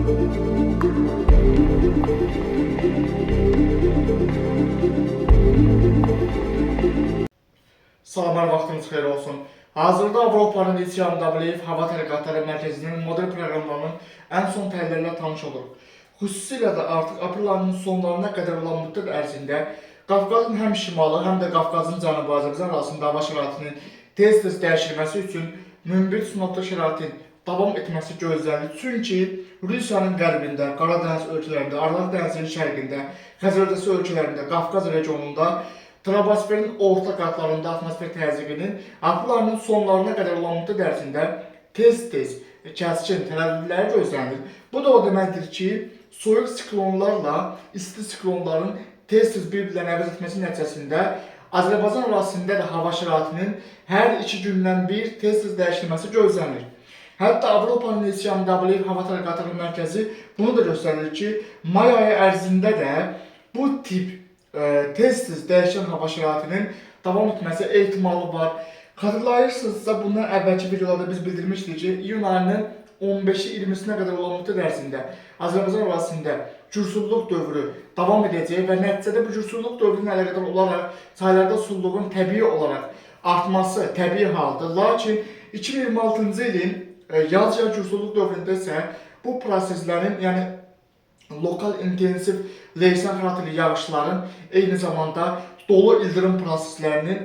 Salamlar, vaxtınız xeyir olsun. Hazırda Avropanın İTÜ Hava Tədqiqatları Mərkəzinin model proqramlarının ən son təhlillərlə tanış oluruq. Xüsusilə də artıq aprel ayının sonlarına qədər olan müddət ərzində Qafqazın həm şimalı, həm də Qafqazın cənubu Azərbaycan arasında hava şəraitinin tez-tez dəyişilməsi üçün mümbit sinoptik şəraitin davam etməsi gözlənilir. Çünki Rusiyanın qərbində, Qaradəniz ölkələrində, Aralıq dənizinin şərqində, Xəzər ölkələrində, Qafqaz regionunda troposferin orta qatlarında atmosfer təzyiqinin aprel ayının sonlarına qədər olan müddət ərzində tez-tez kəskin tərəddüdləri gözlənilir. Bu da o deməkdir ki, soyuq siklonlarla isti siklonların tez-tez bir-birlərini əvəz etməsi nəticəsində Azərbaycan arasında da hava şəraitinin hər 2 gündən bir tez-tez dəyişilməsi gözlənilir. Hətta Avropanın İTÜ Hava Tədqiqatları Mərkəzi bunu da göstərir ki, may ayı ərzində də bu tip tez-tez dəyişən hava şəraitinin davam etməsi ehtimalı var. Xatırlayırsınızsa, bundan əvvəlki videolarda biz bildirmişdik ki, iyun ayının 15-i 20-sinə qədər olan müddət ərzində Azərbaycan arasında cürsüllük dövrü davam edəcək və nəticədə bu cürsüllük dövrünün əlaqədar olaraq çaylarda sulluğun təbii olaraq artması təbii haldır. Lakin 2026-cı ilin yaz-yay cürsüllük dövründə isə bu proseslərin, yəni lokal intensiv leysan xarakterli yağışların eyni zamanda dolu ildırım proseslərinin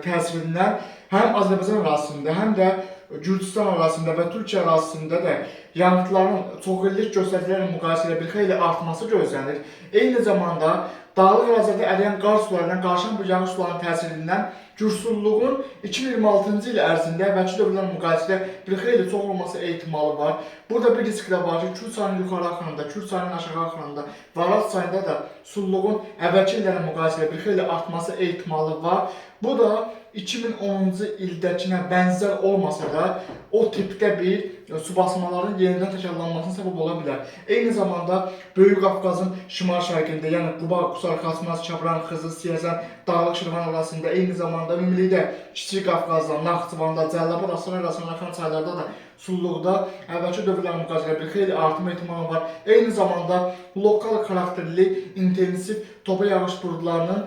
təsirindən həm Azərbaycan arasında, həm də Gürcüstan arasında və Türkiyə arasında da yağıntıların çoxillik göstəricilərlə müqayisə ilə bir xeyli artması gözlənilir. Eyni zamanda dağlıq ərazilərdə əriyən qar sularından qarşılanan bu yağış sularının təsirindən cürsülluğun 2026-cı il ərzində əvvəlki dövrlərlə müqayisədə bir xeyli çox olması ehtimalı var. Burada bir risk də var ki, Kür çayının yuxarı axınında, Kür çayının aşağı axınında və Araz çayında da sulluğun əvvəlki illərlə müqayisədə bir xeyli artması ehtimalı var. Bu da 2010-cu ildəkinə bənzər olmasa da o tipdə bir su basmaların yenidən təkrarlanmasına səbəb ola bilər. Eyni zamanda Böyük Qafqazın şimal şərqində, yəni Quba, Qusar, Xaçmaz, Çabran, Xızı, Siyəzən, Dağlıq Şirvan arasında, eyni zamanda ümumilikdə Kiçik Qafqazda, Naxçıvanda, Cəlilabad, Astara arasında axan çaylarda da sulluqda əvvəlki dövrlərlə müqayisədə bir xeyli artım ehtimalı var. Eyni zamanda lokal xarakterli intensiv topa yağış buludlarının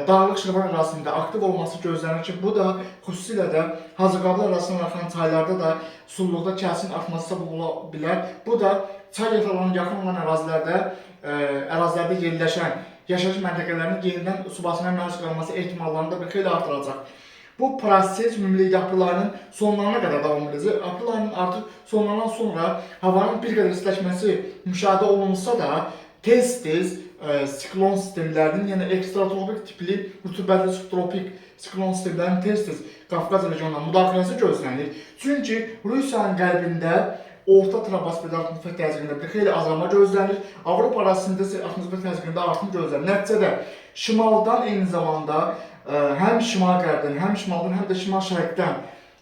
Dağlıq Şirvan arasında aktiv olması gözlənir ki, bu da xüsusilə də Hacıqabul arasında axan çaylarda da sulluqda kəskin artması səbəb ola bilər. Bu da çay yataqlarına yaxın olan ərazilərdə yerləşən yaşayış məntəqələrinin yenidən su basmaya məruz qalması ehtimallarını da bir xeyli artıracaq. Bu proses ümumilikdə aprel ayının sonlarına qədər davam edəcək. Aprel ayının artıq sonlarından sonra havanın bir qədər istiləşməsi müşahidə olunsa da tez-tez siklon sistemlərinin, yəni ekstratropik tipli rütubətli subtropik siklon sistemlərinin tez-tez Qafqaz regionuna müdaxiləsi gözlənilir. Çünki Rusiyanın qərbində orta troposfer atmosfer təzyiqində bir xeyli azalma gözlənilir. Avropa arasında isə atmosfer təzyiqində artım gözlənilir. Nəticədə şimaldan eyni zamanda həm şimal-qərbdən, həm şimaldan, həm də şimal-şərqdən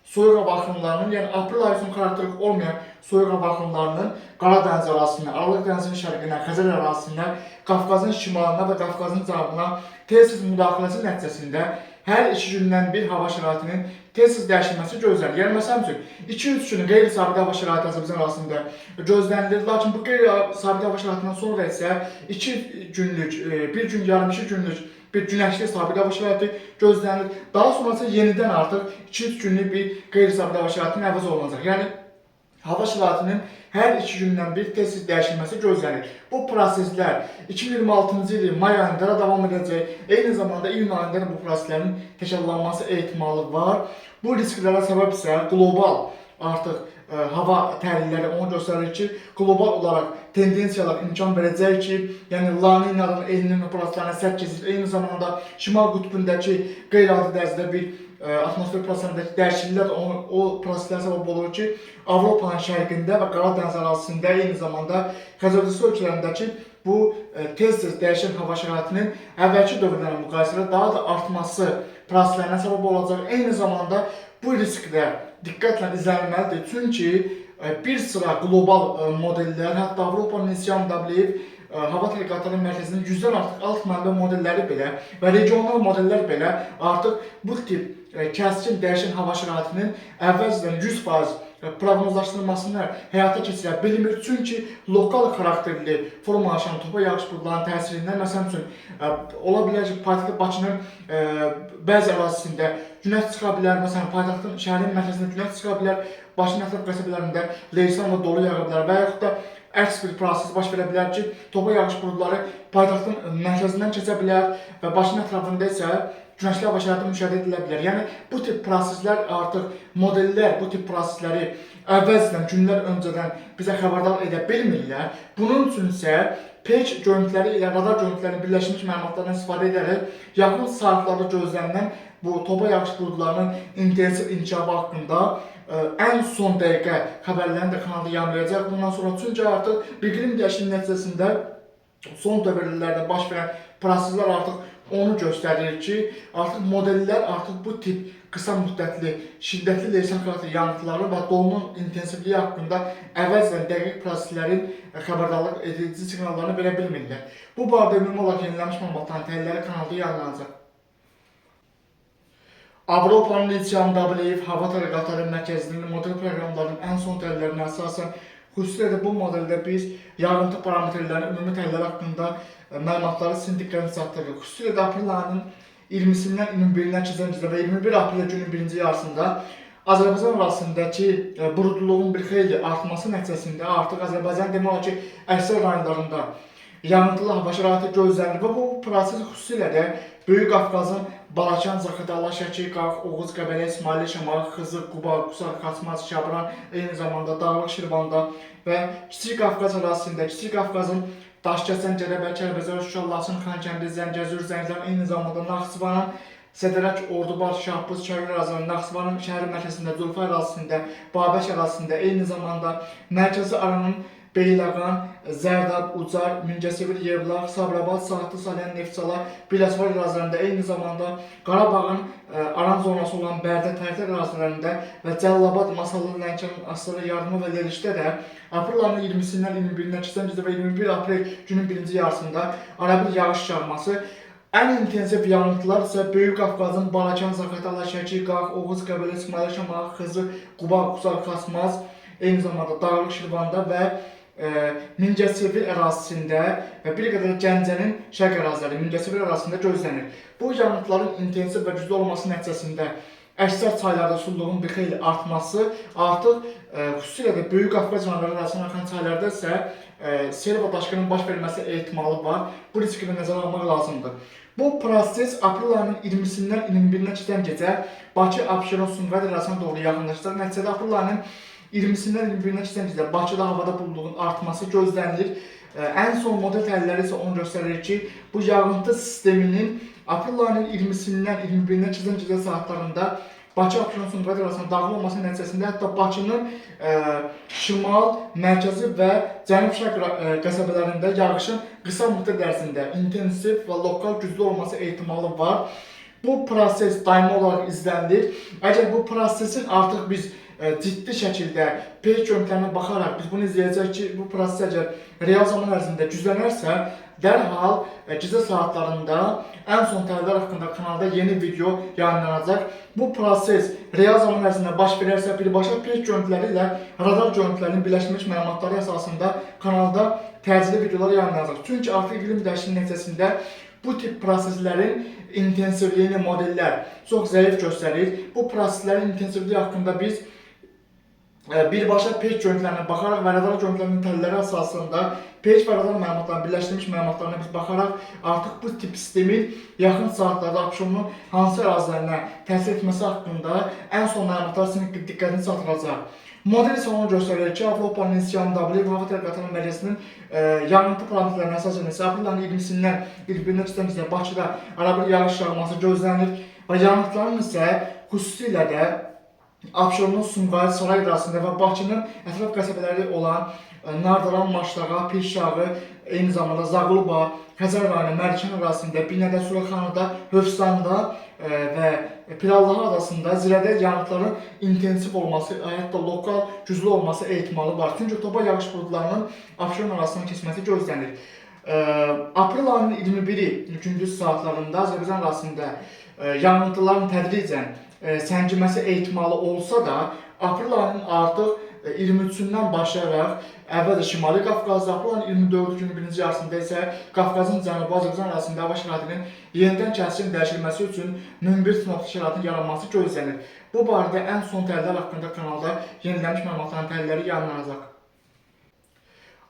soyuq hava axınlarının, yəni aprel ayı üçün xarakterik olmayan soyuq hava axınlarının Qaradəniz arasında, Aralıq dənizinin şərqinə, Xəzər arasında, Qafqazın şimalına və Qafqazın cənubuna tez-tez müdaxiləsi nəticəsində hər 2 gündən bir hava şəraitinin tez-tez dəyişilməsi gözlənilir. Yəni, məsəl üçün, 2-3 günü qeyri-sabit hava şəraiti Azərbaycan arasında gözlənilir. Lakin bu qeyri-sabit hava şəraitindən sonra isə 2 günlük, 1 gün, yarım 2 günlük bir günəşli sabit hava şəraiti gözlənilir. Daha sonra yenidən artıq 2-3 günlük bir qeyri-sabit hava şəraitinin əvəz olunacaq. Yəni, hava şəraitinin hər 2 gündən bir tez-tez dəyişilməsi gözlənilir. Bu proseslər 2026-cı ilin may ayında da davam edəcək. Eyni zamanda iyun ayında da bu proseslərin təkrarlanması ehtimalı var. Bu risklərə səbəb isə qlobal artıq hava təhlilləri onu göstərir ki, qlobal olaraq tendensiyalar imkan verəcək ki, yəni La Niña'nın El Niño proseslərinə sədd keçir. Eyni zamanda şimal qütbündəki qeyri-adi dərəcədə bir atmosfer proseslərindəki dəyişikliklər o proseslərə səbəb olur ki, Avropanın şərqində və Qaradəniz arasında, eyni zamanda Xəzər ölkələrindəki bu tez-tez dəyişən hava şəraitinin əvvəlki dövrlərlə müqayisədə daha da artması proseslərinə səbəb olacaq. Eyni zamanda bu risklər diqqətlə izlənməlidir. Çünki bir sıra qlobal modellər, hətta Avropanın İTÜ Hava Tədqiqatları Mərkəzinin 100-dən artıq alt mənbə modelləri belə və regional modellər belə artıq bu tip kəskin dəyişən hava şəraitinin əvvəlcədən 100% proqnozlaşdırmasını həyata keçirə bilmir. Çünki lokal xarakterli formalaşan topa yağış buludlarının təsirindən, məsələn üçün, ola bilər ki, paytaxt Bakının bəzi ərazisində günəş çıxa bilər, məsələn, paytaxtın şəhərin mərkəzində günəş çıxa bilər, Bakının ətraf qəsəbələrində leysan və dolu yağa bilər və yaxud da əks bir proses baş verə bilər ki, topa yağış buludları paytaxtın mərkəzindən keçə bilər və Bakının ətrafında isə günəşli hava şəraiti müşahidə edilə bilər. Yəni, bu tip proseslər artıq modellər bu tip prosesləri əvvəlcədən, günlər öncədən bizə xəbərdar edə bilmirlər. Bunun üçün isə peyk görüntüləri ilə radar görüntülərinin birləşmiş məlumatlarından istifadə edərək yaxın saatlarda gözlənilən bu topa yağış buludlarının intensiv inkişafı haqqında ən son dəqiqə xəbərlərini də kanalda yayımlayacaq. Bundan sonra çünki artıq iqlim dəyişikliyi nəticəsində son dövrlərdə baş verən proseslər artıq onu göstərir ki, artıq modellər artıq bu tip qısa müddətli, şiddətli leysan xarakterli yağıntıları və dolunun intensivliyi haqqında əvvəlcədən dəqiq proseslərin xəbərdarlıq edici siqnallarını verə bilmirlər. Bu barədə ümumi olaraq yenilənmiş məlumatların təhlilləri kanalda yayımlanacaq. Avropanın İlçəm Davleyev Hava Tədqiqatları Mərkəzinin model proqramlarının ən son təhlillərinə əsasən, xüsusilə də bu modeldə biz yağıntı parametrlərinin ümumi təhlilləri haqqında məlumatları sizin diqqətinizi çatdırırıq. Xüsusilə də aprel ayının 20-sindən 21-nə keçən gecə və 21 aprel günün birinci yarısında Azərbaycan arasındakı buludluluğun bir xeyli artması nəticəsində artıq Azərbaycan demək olar ki, əksər rayonlarında yağıntılı hava şəraiti gözlənilir və bu proses xüsusilə də Böyük Qafqazın Balakan, Zaqatala, Şəki, Qax, Oğuz, Qəbələ, İsmaili, Şamaxı, Xızı, Quba, Qusar, Xaçmaz, Şabran, eyni zamanda Dağlıq Şirvanda və Kiçik Qafqaz ərazisində Kiçik Qafqazın Daşkəsən, Gədəbəy, Kəlbəcər, Şuşa, Laçın, Xankəndi, Zəngəzur, Zəngəzur, eyni zamanda Naxçıvanın Sədərək, Ordubad, Şahbuz, Kərgül ərazisində, Naxçıvanın şəhərin mərkəzində, Zulfa ərazisində, Babək ərazisində, eyni zamanda Mərkəzi Aranın Beyləqan, Zərdab, Ucar, Mingəçevir, Yevlax, Sabirabad, Saatlı, Salyan, Neftçala, Biləsuvar ərazilərində, eyni zamanda Qarabağın aran zonası olan Bərdə, Tərtər ərazilərində və Cəllabad, Masallı, Lənkəran, Astara, Yardıma və Lerişdə də aprel ayının 20-sindən 21-nə keçən gecə və 21 aprel günün birinci yarısında arabir yağış yağması, ən intensiv yağıntılar isə Böyük Qafqazın Balakan, Zaqatala, Şəki, Qax, Oğuz, Qəbələ, İsmaili, Şamaxı, Xızı, Quba, Qusar, Xaçmaz, eyni zamanda Dağlıq Şirvanda və Mingəçevir ərazisində və bir qədər Gəncənin şərq əraziləri Mingəçevir ərazisində gözlənir. Bu yağıntıların intensiv və güclü olması nəticəsində əksər çaylarda sululuğun bir xeyli artması, artıq xüsusilə də Böyük Qafqaz rayonları arasında axan çaylarda isə sel və daşqının baş verməsi ehtimalı var. Bu riski də nəzərə almaq lazımdır. Bu proses aprel ayının 20-sindən 21-nə keçən gecə Bakı, Abşeron, Sumqayıt ərazisinə doğru yaxınlaşacaq. Nəticədə aprel ayının 20-sindən 21-nə keçən gecə Bakıda havada buludluğun artması gözlənilir. Ən son model təhlilləri isə onu göstərir ki, bu yağıntı sisteminin aprel ayının 20-sindən 21-nə keçən gecə saatlarında Bakı, Abşeron, Sumqayıt arasında dağlı olması nəticəsində hətta Bakının şimal, mərkəzi və cənub-şərq qəsəbələrində yağışın qısa müddət ərzində intensiv və lokal güclü olması ehtimalı var. Bu proses daimi olaraq izlənilir. Əgər bu prosesin artıq biz ciddi şəkildə peyk görüntülərinə baxaraq biz bunu izləyəcək ki, bu proses əgər real zaman ərzində güclənərsə, dərhal gecə saatlarında ən son təhlillər haqqında kanalda yeni video yayınlanacaq. Bu proses real zaman ərzində baş verərsə, birbaşa peyk görüntüləri ilə radar görüntülərinin birləşdirilmiş məlumatları əsasında kanalda təcili videolar yayınlanacaq. Çünki artıq iqlim dəyişikliyi nəticəsində bu tip proseslərin intensivliyini modellər çox zəif göstərir. Bu proseslərin intensivliyi haqqında biz birbaşa peyk görüntülərinə baxaraq və radar görüntülərinin təhlilləri əsasında peyk və radar məlumatlarının birləşdirilmiş məlumatlarına biz baxaraq artıq bu tip sistemin yaxın saatlarda Abşeronun hansı ərazilərinə təsir etməsi haqqında ən son məlumatlar sizin diqqətini çatdıracaq. Model isə onu göstərir ki, Avropanın İlçəm Davleyev Hava Tədqiqatları Mərkəzinin yağıntı parametrlərinə əsasən isə aprel ayının 20-sindən 21-nə keçən gecə Bakıda arabir yağış yağması gözlənilir və yağıntıların isə xüsusilə də Abşeronun Sumqayıt, Saray ərazisində və Bakının ətraf qəsəbələri olan Nardaran, Maşdağa, Pirşağı, eyni zamanda Zağuluba, Xəzər rayonu, Mərikan ərazisində, Binədə, Suraxanıda, Hövsanda və Pirallahı adasında zirədə yağıntıların intensiv olması, hətta lokal güclü olması ehtimalı var. Çünki topa yağış buludlarının Abşeron arasından keçməsi gözlənir. Aprel ayının 21-i gündüz saatlarında Azərbaycan arasında yağıntıların tədricən səngiməsi ehtimalı olsa da, aprel ayının artıq 23-dən başlayaraq əvvəlcə Şimali Qafqazda, aprel ayının 24 günü birinci yarısında isə Qafqazın cənubu Azərbaycan arasında hava şəraitinin yenidən kəskin dəyişilməsi üçün münbir sinoptik şəraitin yaranması gözlənir. Bu barədə ən son təhlillər haqqında kanalda yenilənmiş məlumatların təhlilləri yayımlanacaq.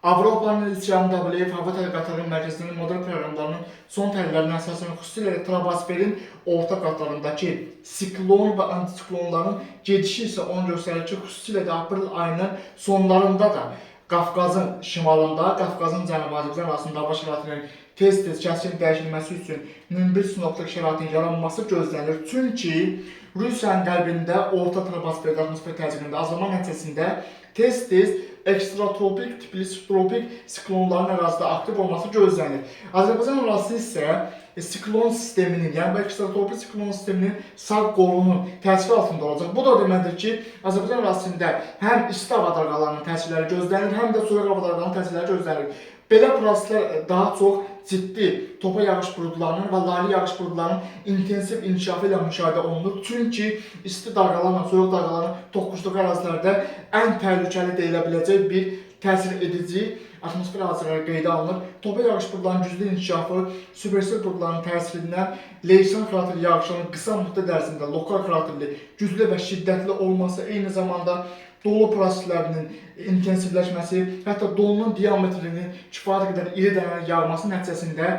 Avropanın İsyandabliyev hava tədqiqatları mərkəzinin model proqramlarının son təhlillərinə əsasən xüsusilə troposferin orta qatlarındakı siklon və antisiklonların gedişi isə onu göstərir ki, xüsusilə də aprel ayının sonlarında da Qafqazın şimalında, Qafqazın cənubu Azərbaycan arasında hava şəraitinin tez-tez kəskin dəyişilməsi üçün münbir sinoptik şəraitin yaranması gözlənilir. Çünki Rusiyanın qərbində orta troposferdə atmosfer təsirində azalma nəticəsində tez-tez ekstratropik tipli subtropik siklonların ərazidə aktiv olması gözlənir. Azərbaycan ərazisi isə siklon sisteminin, yəni ekstratropik siklon sisteminin sağ qolunun təsiri altında olacaq. Bu da deməkdir ki, Azərbaycan ərazisində həm isti hava dalğalarının təsirləri gözlənilir, həm də soyuq hava dalğalarının təsirləri gözlənilir. Belə proseslər daha çox ciddi topa yağış buludlarının və laylı yağış buludlarının intensiv inkişafı ilə müşahidə olunur. Çünki isti dalğalarla soyuq dalğaların toqquşduğu ərazilərdə ən təhlükəli deyilə biləcək bir təsir edici atmosfer hadisələri qeydə alınır. Topa yağış buludlarının güclü inkişafı, supersel buludların təsirindən Leysan xarakterli yağışların qısa müddət ərzində lokal xarakterli, güclü və şiddətli olması, eyni zamanda dolu proseslərinin intensivləşməsi, hətta dolunun diametrinin kifayət qədər iri dənələr yağması nəticəsində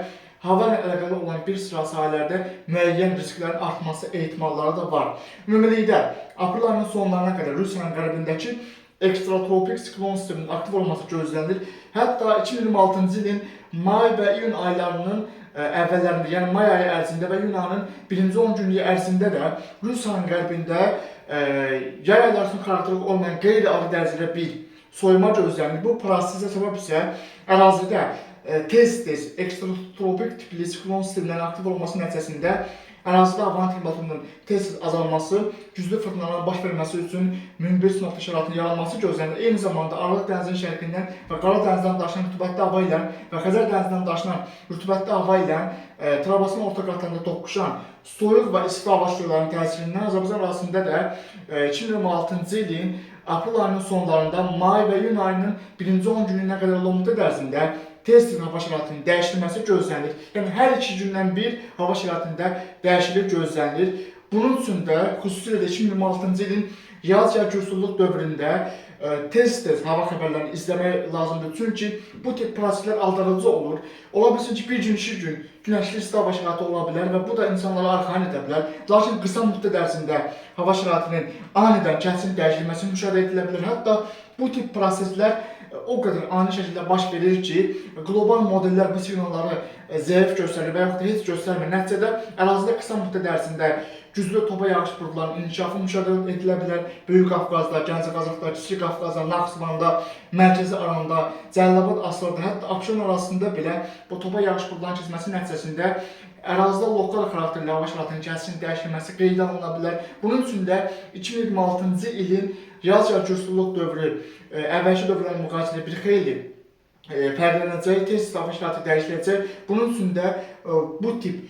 hava ilə əlaqəli olan bir sıra sahələrdə müəyyən risklərin artması ehtimalları da var. Ümumilikdə, aprel ayının sonlarına qədər Rusiyanın qərbindəki ekstratropik siklon sisteminin aktiv olması gözlənilir. Hətta 2026-cı ilin may və iyun aylarının əvvəllərində, yəni may ayı ərzində və iyun ayının birinci 10 günlük ərzində də Rusiyanın qərbində yay ayları üçün xarakterik olmayan qeyri-adi dərəcədə bir soyuma gözlənilir. Bu prosesə səbəb isə ərazidə tez-tez ekstratropik tipli siklon sistemlərinin aktiv olması nəticəsində ərazidə havanın temperaturunun tez-tez azalması, güclü fırtınaların baş verməsi üçün münbir sinoptik şəraitin yaranması gözlənilir. Eyni zamanda Aralıq dənizinin şərqindən və Qara dənizdən daşınan rütubətli hava ilə və Xəzər dənizindən daşınan rütubətli hava ilə Trabzonun orta qatlarında toqquşan soyuq və isti hava şüalarının təsirindən Azərbaycan arasında da 2026-cı ilin aprel ayının sonlarında may və iyun ayının birinci 10 gününə qədər olan müddət ərzində tez-tez hava şəraitinin dəyişilməsi gözlənilir. Yəni hər 2 gündən bir hava şəraitində dəyişiklik gözlənilir. Bunun üçün də xüsusilə də 2026-cı ilin yaz-yay güclülük dövründə tez-tez hava xəbərlərini izləmək lazımdır. Çünki bu tip proseslər aldarıcı olur. Ola bilsin ki, bir gün, 2 gün günəşli isti hava şəraiti ola bilər və bu da insanlara arxayın edə bilər. Lakin qısa müddət ərzində hava şəraitinin anidən kəskin dəyişilməsi müşahidə edilə bilər. Hətta bu tip proseslər o qədər ani şəkildə baş verir ki, qlobal modellər bu siqnalları zəif göstərir və yaxud da heç göstərmir. Nəticədə ərazidə qısa müddət ərzində güclü topa yağış buludlarının inkişafı müşahidə edilə bilər. Böyük Qafqazda, Gəncə Qazaxda, Kiçik Qafqazda, Naxçıvanda, Mərkəzi Aranda, Cəlilabad Asrada, hətta Abşeron arasında belə bu topa yağış buludlarının keçməsi nəticəsində ərazidə lokal xarakterli hava şəraitinin kəskin dəyişilməsi qeydə alına bilər. Bunun üçün də 2026-cı ilin yaz-yay güclülük dövrü əvvəlki dövrlərlə müqayisədə bir xeyli fərqlənəcək, tez hava şəraiti dəyişiləcək. Bunun üçün də bu tip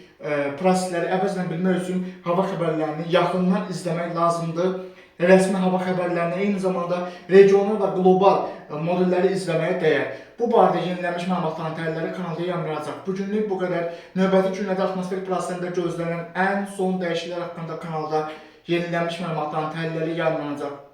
prosesləri əvəzlə bilmək üçün hava xəbərlərini yaxından izləmək lazımdır. Rəsmi hava xəbərlərini, eyni zamanda regional və qlobal modelləri izləməyə dəyər. Bu barədə yenilənmiş məlumatların təhlilləri kanalda yayımlanacaq. Bu günlük bu qədər. Növbəti günlərdə atmosfer proseslərində gözlənilən ən son dəyişikliklər haqqında kanalda yenilənmiş məlumatların təhlilləri yayımlanacaq.